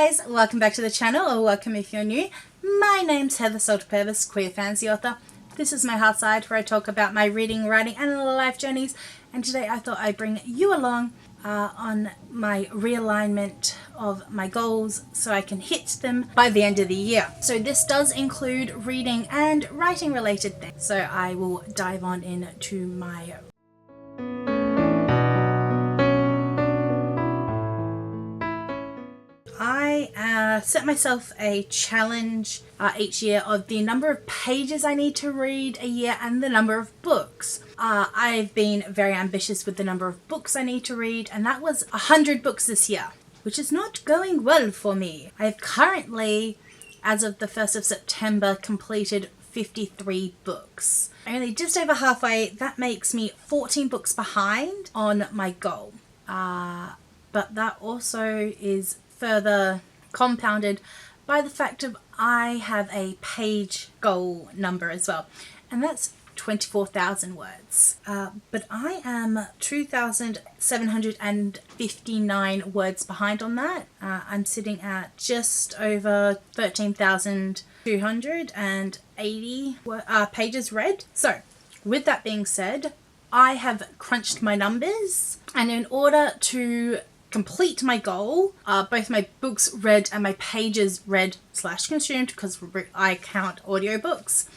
guys, welcome back to the channel, or welcome if you're new. My name's Heather Salter-Purves, queer fantasy author. This is my heart side where I talk about my reading, writing and life journeys, and today I thought I'd bring you along on my realignment of my goals so I can hit them by the end of the year. So this does include reading and writing related things. So I will dive on into my I set myself a challenge each year of the number of pages I need to read a year and the number of books. I've been very ambitious with the number of books I need to read, and that was 100 books this year, which is not going well for me. I've currently, as of the 1st of September, completed 53 books. Only just over halfway. That makes me 14 books behind on my goal. But that also is further compounded by the fact of I have a page goal number as well, and that's 24,000 words. But I am 2,759 words behind on that. I'm sitting at just over 13,280 pages read. So with that being said, I have crunched my numbers, and in order to complete my goal, both my books read and my pages read / consumed, because I count audiobooks,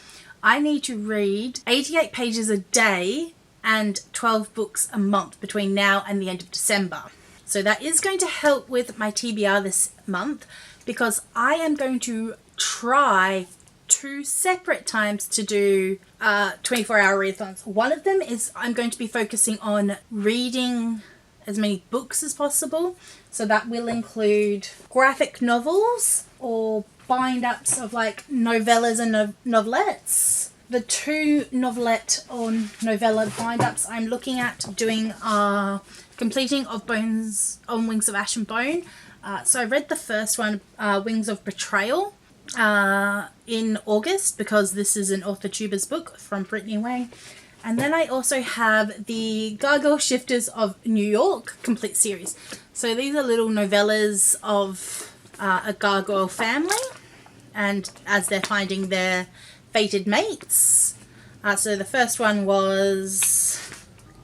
I need to read 88 pages a day and 12 books a month between now and the end of December. So that is going to help with my TBR this month, because I am going to try 2 separate times to do 24-hour readathons. One of them is I'm going to be focusing on reading as many books as possible, so that will include graphic novels or bind-ups of like novellas and novelettes. The 2 novelette or novella bind-ups I'm looking at doing are completing of Bones on Wings of Ash and Bone. So I read the first one, Wings of Betrayal, in August, because this is an authortube's book from Brittany Wang. And then I also have the Gargle Shifters of New York complete series. So these are little novellas of a gargoyle family, and as they're finding their fated mates. So the first one was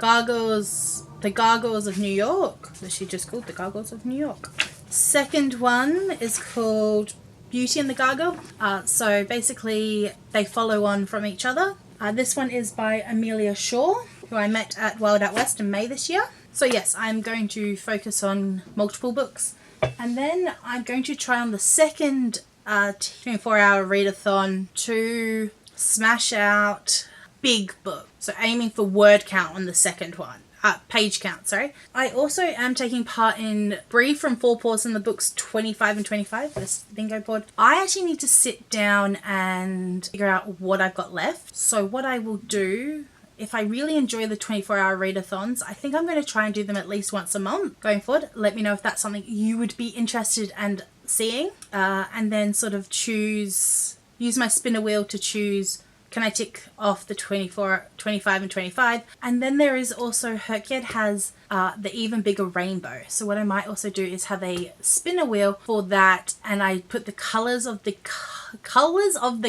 the Gargoyles of New York. So she just called the Gargoyles of New York. Second one is called Beauty and the Gargoyle. So basically they follow on from each other. This one is by Amelia Shaw, who I met at Wild Out West in May this year. So yes, I'm going to focus on multiple books. And then I'm going to try on the second 24-hour readathon to smash out big book. So aiming for word count on the second one. Page count, sorry. I also am taking part in Bree from Four Paws in the books 25 and 25, this bingo board. I actually need to sit down and figure out what I've got left. So what I will do, if I really enjoy the 24-hour readathons, I think I'm going to try and do them at least once a month going forward. Let me know if that's something you would be interested in seeing. And then sort of use my spinner wheel to choose, can I tick off the 24, 25 and 25? And then there is also, Herkyed has the even bigger rainbow. So what I might also do is have a spinner wheel for that, and I put the colours of the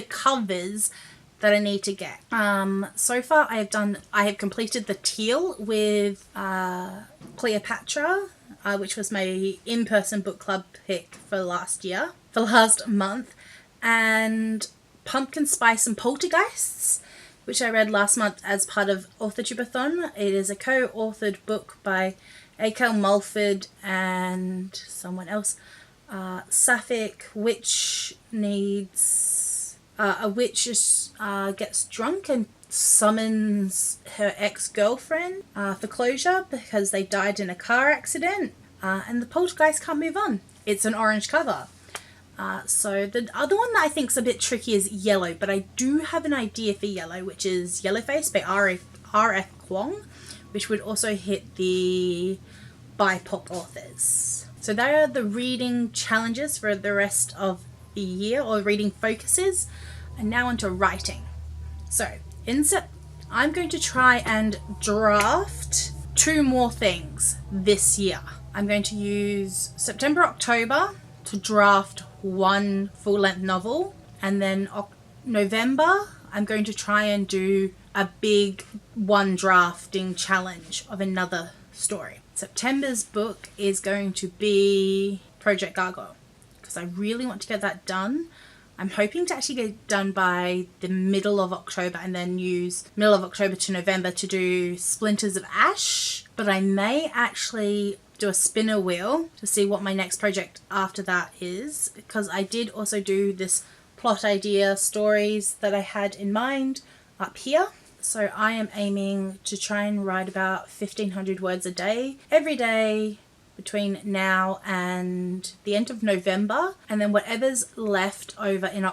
covers that I need to get. So far I have completed the teal with Cleopatra, which was my in-person book club pick for last month, and Pumpkin Spice and Poltergeists, which I read last month as part of authortube-a-thon. It is a co-authored book by A.K. Mulford and someone else. Sapphic witch needs a witch gets drunk and summons her ex-girlfriend for closure because they died in a car accident, and the poltergeist can't move on. It's an orange cover. So the other one that I think is a bit tricky is Yellow, but I do have an idea for Yellow, which is Yellowface by R.F. Kwong, which would also hit the BIPOC authors. So they are the reading challenges for the rest of the year, or reading focuses. And now onto writing. So I'm going to try and draft 2 more things this year. I'm going to use September, October to draft one full-length novel, and then November I'm going to try and do a big one drafting challenge of another story. September's book is going to be Project Gargle, because I really want to get that done. I'm hoping to actually get it done by the middle of October, and then use middle of October to November to do Splinters of Ash. But I may actually do a spinner wheel to see what my next project after that is, because I did also do this plot idea stories that I had in mind up here. So I am aiming to try and write about 1,500 words a day, every day between now and the end of November. And then whatever's left over in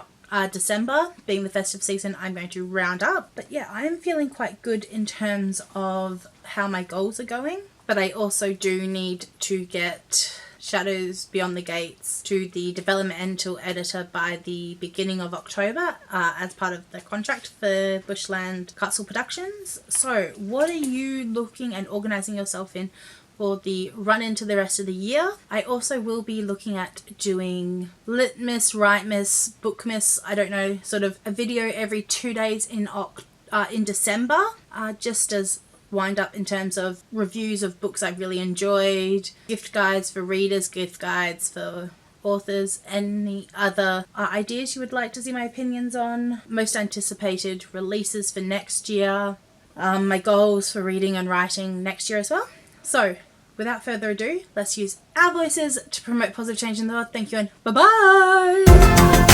December, being the festive season, I'm going to round up. But yeah, I am feeling quite good in terms of how my goals are going. But I also do need to get Shadows Beyond the Gates to the developmental editor by the beginning of October as part of the contract for Bushland Castle Productions. So what are you looking and organising yourself in for the run into the rest of the year? I also will be looking at doing Litmas, Writemas, Bookmas, I don't know, sort of a video every 2 days in December, just as wind up in terms of reviews of books I've really enjoyed, gift guides for readers, gift guides for authors, any other ideas you would like to see my opinions on, most anticipated releases for next year, my goals for reading and writing next year as well. So without further ado, let's use our voices to promote positive change in the world. Thank you and bye-bye!